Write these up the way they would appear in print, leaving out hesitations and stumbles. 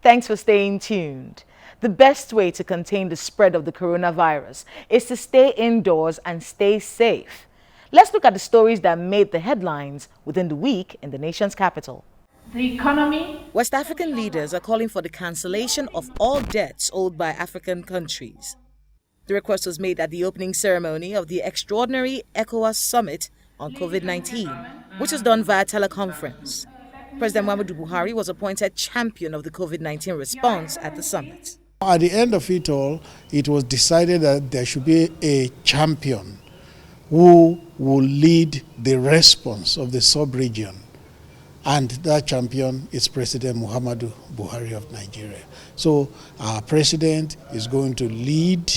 Thanks for staying tuned. The best way to contain the spread of the coronavirus is to stay indoors and stay safe. Let's look at the stories that made the headlines within the week in the nation's capital. The economy. West African leaders are calling for the cancellation of all debts owed by African countries. The request was made at the opening ceremony of the extraordinary ECOWAS summit on COVID-19, which was done via teleconference. President Muhammadu Buhari was appointed champion of the COVID-19 response at the summit. At the end of it all, it was decided that there should be a champion who will lead the response of the sub-region. And that champion is President Muhammadu Buhari of Nigeria. So our president is going to lead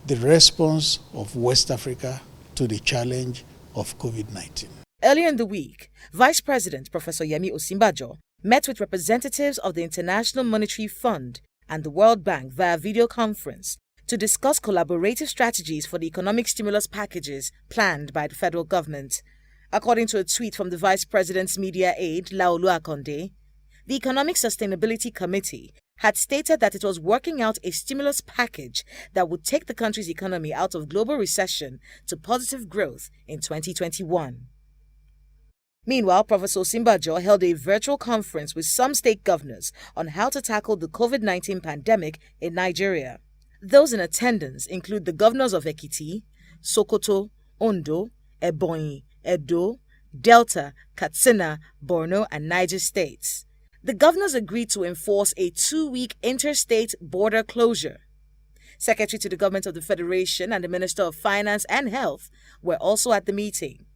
the response of West Africa to the challenge of COVID-19. Earlier in the week, Vice President Professor Osinbajo met with representatives of the International Monetary Fund and the World Bank via video conference to discuss collaborative strategies for the economic stimulus packages planned by the federal government. According to a tweet from the Vice President's media aide, Laolu Akonde, the Economic Sustainability Committee had stated that it was working out a stimulus package that would take the country's economy out of global recession to positive growth in 2021. Meanwhile, Professor Osinbajo held a virtual conference with some state governors on how to tackle the COVID-19 pandemic in Nigeria. Those in attendance include the governors of Ekiti, Sokoto, Ondo, Ebonyi, Edo, Delta, Katsina, Borno, and Niger states. The governors agreed to enforce a 2-week interstate border closure. Secretary to the Government of the Federation and the Minister of Finance and Health were also at the meeting.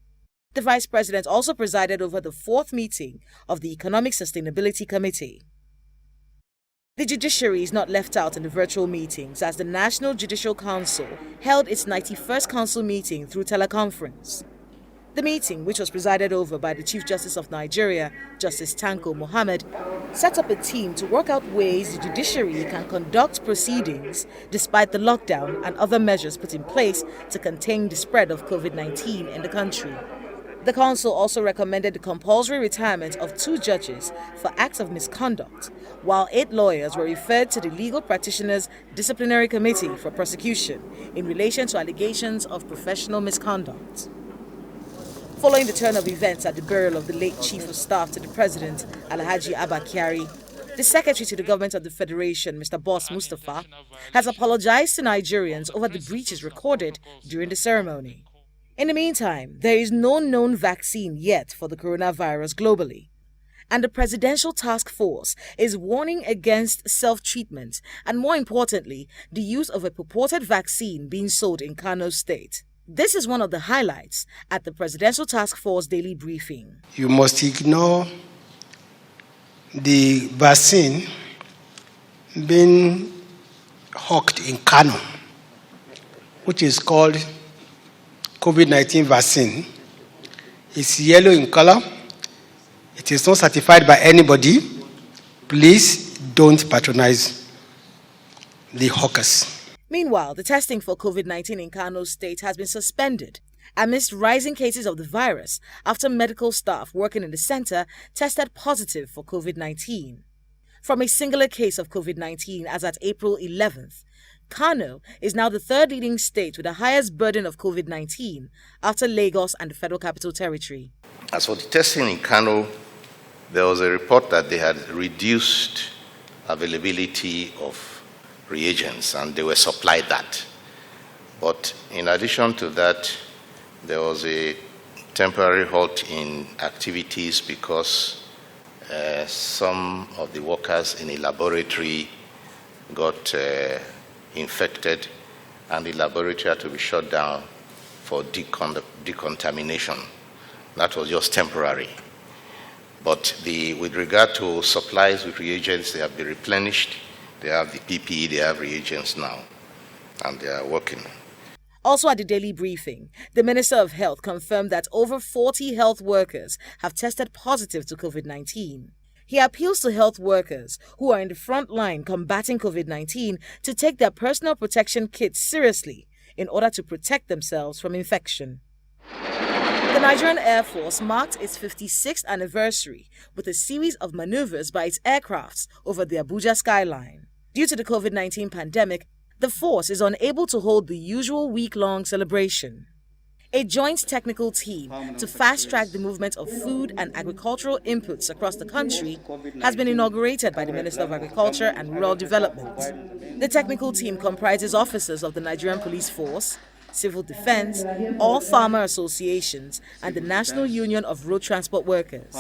The Vice President also presided over the 4th meeting of the Economic Sustainability Committee. The judiciary is not left out in the virtual meetings as the National Judicial Council held its 91st council meeting through teleconference. The meeting, which was presided over by the Chief Justice of Nigeria, Justice Tanko Mohammed, set up a team to work out ways the judiciary can conduct proceedings despite the lockdown and other measures put in place to contain the spread of COVID-19 in the country. The council also recommended the compulsory retirement of 2 judges for acts of misconduct, while 8 lawyers were referred to the Legal Practitioners Disciplinary Committee for prosecution in relation to allegations of professional misconduct. Following the turn of events at the burial of the late Chief of Staff to the President, Alhaji Abba Kyari, the Secretary to the Government of the Federation, Mr. Boss Mustafa, has apologized to Nigerians over the breaches recorded during the ceremony. In the meantime, there is no known vaccine yet for the coronavirus globally, and the Presidential Task Force is warning against self-treatment and, more importantly, the use of a purported vaccine being sold in KANO State. This is one of the highlights at the Presidential Task Force daily briefing. You must ignore the vaccine being hawked in KANO, which is called COVID-19 vaccine. It's yellow in color. It is not certified by anybody. Please don't patronize the hawkers. Meanwhile, the testing for COVID-19 in KANO State has been suspended amidst rising cases of the virus after medical staff working in the center tested positive for COVID-19. From a singular case of COVID-19 as at April 11th, KANO is now the 3rd leading state with the highest burden of COVID-19 after Lagos and the Federal Capital Territory. As for the testing in KANO, there was a report that they had reduced availability of reagents and they were supplied that. But in addition to that, there was a temporary halt in activities because some of the workers in a laboratory got infected and the laboratory had to be shut down for decontamination. That was just temporary. But with regard to supplies with reagents, they have been replenished. They have the PPE, they have reagents now, and they are working. Also at the daily briefing, the Minister of Health confirmed that over 40 health workers have tested positive to COVID-19. He appeals to health workers who are in the front line combating COVID-19 to take their personal protection kits seriously in order to protect themselves from infection. The Nigerian Air Force marked its 56th anniversary with a series of maneuvers by its aircrafts over the Abuja skyline. Due to the COVID-19 pandemic, the force is unable to hold the usual week-long celebration. A joint technical team to fast-track the movement of food and agricultural inputs across the country has been inaugurated by the Minister of Agriculture and Rural Development. The technical team comprises officers of the Nigerian Police Force, Civil Defense, all farmer associations, and the National Union of Road Transport Workers.